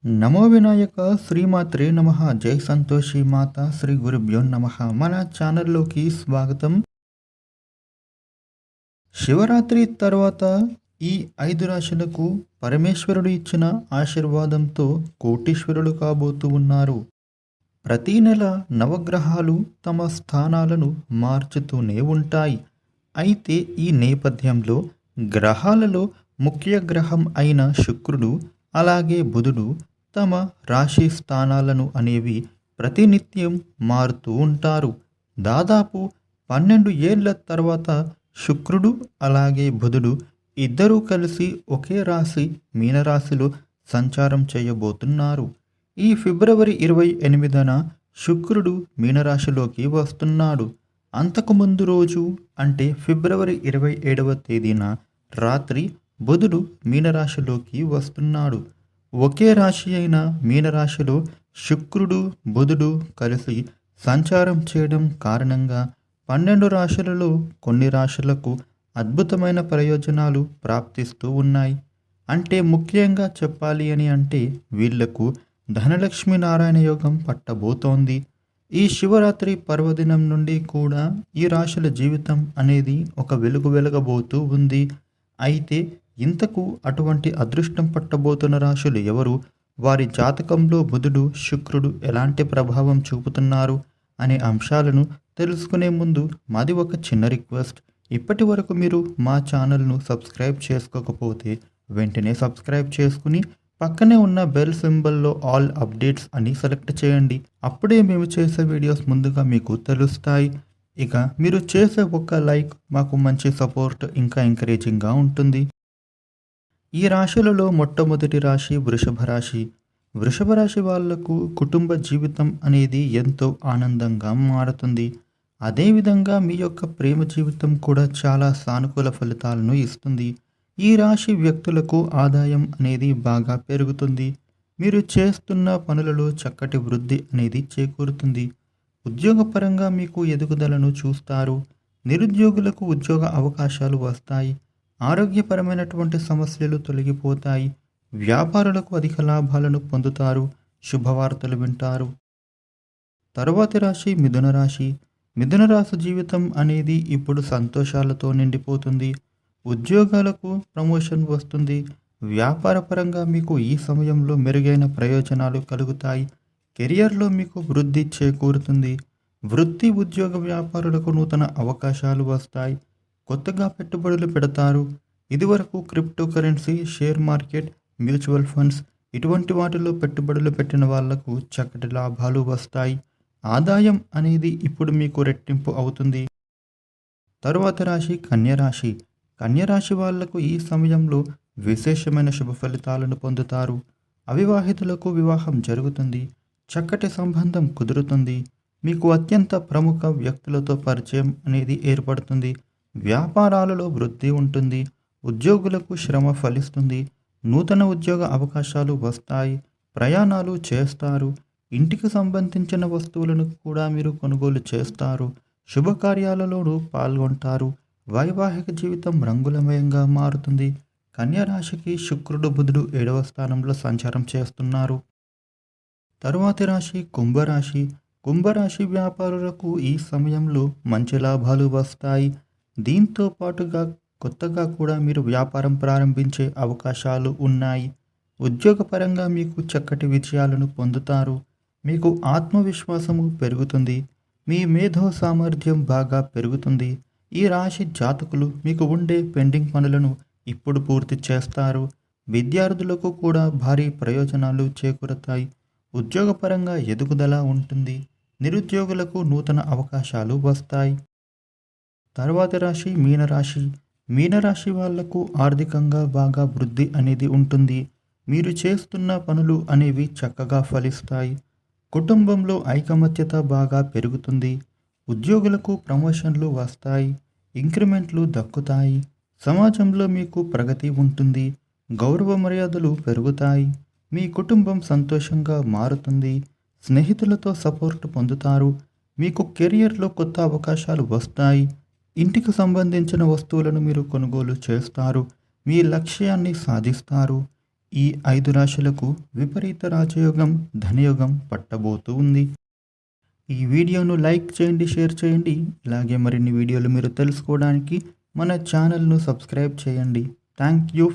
నమో వినాయక శ్రీమాత్రే నమః. జై సంతోషి మాత శ్రీ గురుభ్యో నమః. మన ఛానల్లోకి స్వాగతం. శివరాత్రి తర్వాత ఈ 5 రాశులకు పరమేశ్వరుడు ఇచ్చిన ఆశీర్వాదంతో కోటీశ్వరులు కాబోతూ ఉన్నారు. ప్రతి నెల నవగ్రహాలు తమ స్థానాలను మార్చుతూనే ఉంటాయి. అయితే ఈ నేపథ్యంలో గ్రహాలలో ముఖ్య గ్రహం అయిన శుక్రుడు అలాగే బుధుడు తమ రాశి స్థానాలను అనేవి ప్రతినిత్యం మారుతూ ఉంటారు. దాదాపు 12 ఏళ్ల తర్వాత శుక్రుడు అలాగే బుధుడు ఇద్దరూ కలిసి ఒకే రాశి మీనరాశిలో సంచారం చేయబోతున్నారు. ఈ ఫిబ్రవరి 28న శుక్రుడు మీనరాశిలోకి వస్తున్నాడు. అంతకుముందు రోజు అంటే ఫిబ్రవరి 27వ తేదీన రాత్రి బుధుడు మీనరాశిలోకి వస్తున్నాడు. ఒకే రాశి అయిన మీనరాశిలో శుక్రుడు బుధుడు కలిసి సంచారం చేయడం కారణంగా 12 రాశులలో కొన్ని రాశులకు అద్భుతమైన ప్రయోజనాలు ప్రాప్తిస్తూ ఉన్నాయి. అంటే ముఖ్యంగా చెప్పాలి అని అంటే వీళ్లకు ధనలక్ష్మీ నారాయణ యోగం పట్టబోతోంది. ఈ శివరాత్రి పర్వదినం నుండి కూడా ఈ రాశుల జీవితం అనేది ఒక వెలుగు వెలగబోతూ ఉంది. అయితే ఇంతకు అటువంటి అదృష్టం పట్టబోతున్న రాశులు ఎవరు, వారి జాతకంలో బుధుడు శుక్రుడు ఎలాంటి ప్రభావం చూపుతున్నారు అనే అంశాలను తెలుసుకునే ముందు మాది ఒక చిన్న రిక్వెస్ట్. ఇప్పటి వరకు మీరు మా ఛానల్ను సబ్స్క్రైబ్ చేసుకోకపోతే వెంటనే సబ్స్క్రైబ్ చేసుకుని పక్కనే ఉన్న బెల్ సింబల్లో ఆల్ అప్డేట్స్ అని సెలెక్ట్ చేయండి. అప్పుడే మేము చేసే వీడియోస్ ముందుగా మీకు తెలుస్తాయి. ఇక మీరు చేసే ఒక్క లైక్ మాకు మంచి సపోర్ట్ ఇంకా ఎంకరేజింగ్గా ఉంటుంది. ఈ రాశులలో మొట్టమొదటి రాశి వృషభ రాశి. వృషభ రాశి వాళ్లకు కుటుంబ జీవితం అనేది ఎంతో ఆనందంగా మారుతుంది. అదేవిధంగా మీ యొక్క ప్రేమ జీవితం కూడా చాలా సానుకూల ఫలితాలను ఇస్తుంది. ఈ రాశి వ్యక్తులకు ఆదాయం అనేది బాగా పెరుగుతుంది. మీరు చేస్తున్న పనులలో చక్కటి వృద్ధి అనేది చేకూరుతుంది. ఉద్యోగపరంగా మీకు ఎదుగుదలను చూస్తారు. నిరుద్యోగులకు ఉద్యోగ అవకాశాలు వస్తాయి. ఆరోగ్యపరమైనటువంటి సమస్యలు తొలగిపోతాయి. వ్యాపారులకు అధిక లాభాలను పొందుతారు. శుభవార్తలు వింటారు. తరువాతి రాశి మిథున రాశి. మిథున రాశి జీవితం అనేది ఇప్పుడు సంతోషాలతో నిండిపోతుంది. ఉద్యోగాలకు ప్రమోషన్ వస్తుంది. వ్యాపారపరంగా మీకు ఈ సమయంలో మెరుగైన ప్రయోజనాలు కలుగుతాయి. కెరియర్లో మీకు వృద్ధి చేకూరుతుంది. వృత్తి ఉద్యోగ వ్యాపారులకు నూతన అవకాశాలు వస్తాయి. కొత్తగా పెట్టుబడులు పెడతారు. ఇదివరకు crypto currency, share market, mutual funds ఇటువంటి వాటిలో పెట్టుబడులు పెట్టిన వాళ్లకు చక్కటి లాభాలు వస్తాయి. ఆదాయం అనేది ఇప్పుడు మీకు రెట్టింపు అవుతుంది. తరువాత రాశి కన్యరాశి. కన్యరాశి వాళ్లకు ఈ సమయంలో విశేషమైన శుభ ఫలితాలను పొందుతారు. అవివాహితులకు వివాహం జరుగుతుంది. చక్కటి సంబంధం కుదురుతుంది. మీకు అత్యంత ప్రముఖ వ్యక్తులతో పరిచయం అనేది ఏర్పడుతుంది. వ్యాపారాలలో వృద్ధి ఉంటుంది. ఉద్యోగులకు శ్రమ ఫలిస్తుంది. నూతన ఉద్యోగ అవకాశాలు వస్తాయి. ప్రయాణాలు చేస్తారు. ఇంటికి సంబంధించిన వస్తువులను కూడా మీరు కొనుగోలు చేస్తారు. శుభకార్యాలలోనూ పాల్గొంటారు. వైవాహిక జీవితం రంగులమయంగా మారుతుంది. కన్యరాశికి శుక్రుడు బుధుడు 7వ స్థానంలో సంచారం చేస్తున్నారు. తరువాతి రాశి కుంభరాశి. కుంభరాశి వ్యాపారులకు ఈ సమయంలో మంచి లాభాలు వస్తాయి. దీంతో పాటుగా కొత్తగా కూడా మీరు వ్యాపారం ప్రారంభించే అవకాశాలు ఉన్నాయి. ఉద్యోగపరంగా మీకు చక్కటి విజయాలను పొందుతారు. మీకు ఆత్మవిశ్వాసము పెరుగుతుంది. మీ మేధో సామర్థ్యం బాగా పెరుగుతుంది. ఈ రాశి జాతకులు మీకు ఉండే పెండింగ్ పనులను ఇప్పుడు పూర్తి చేస్తారు. విద్యార్థులకు కూడా భారీ ప్రయోజనాలు చేకూరుతాయి. ఉద్యోగపరంగా ఎదుగుదల ఉంటుంది. నిరుద్యోగులకు నూతన అవకాశాలు వస్తాయి. తర్వాతి రాశి మీనరాశి. మీనరాశి వాళ్లకు ఆర్థికంగా బాగా వృద్ధి అనేది ఉంటుంది. మీరు చేస్తున్న పనులు అనేవి చక్కగా ఫలిస్తాయి. కుటుంబంలో ఐకమత్యత బాగా పెరుగుతుంది. ఉద్యోగులకు ప్రమోషన్లు వస్తాయి. ఇంక్రిమెంట్లు దక్కుతాయి. సమాజంలో మీకు ప్రగతి ఉంటుంది. గౌరవ మర్యాదలు పెరుగుతాయి. మీ కుటుంబం సంతోషంగా మారుతుంది. స్నేహితులతో సపోర్ట్ పొందుతారు. మీకు కెరియర్లో కొత్త అవకాశాలు వస్తాయి. ఇంటికి సంబంధించిన వస్తువులను మీరు కొనుగోలు చేస్తారు. మీ లక్ష్యాన్ని సాధిస్తారు. ఈ 5 రాశులకు విపరీత రాజయోగం, ధనయోగం పట్టబోతూ ఉంది. ఈ వీడియోను లైక్ చేయండి, షేర్ చేయండి. ఇలాగే మరిన్ని వీడియోలు మీరు తెలుసుకోవడానికి మన ఛానల్ను సబ్స్క్రైబ్ చేయండి. Thank you.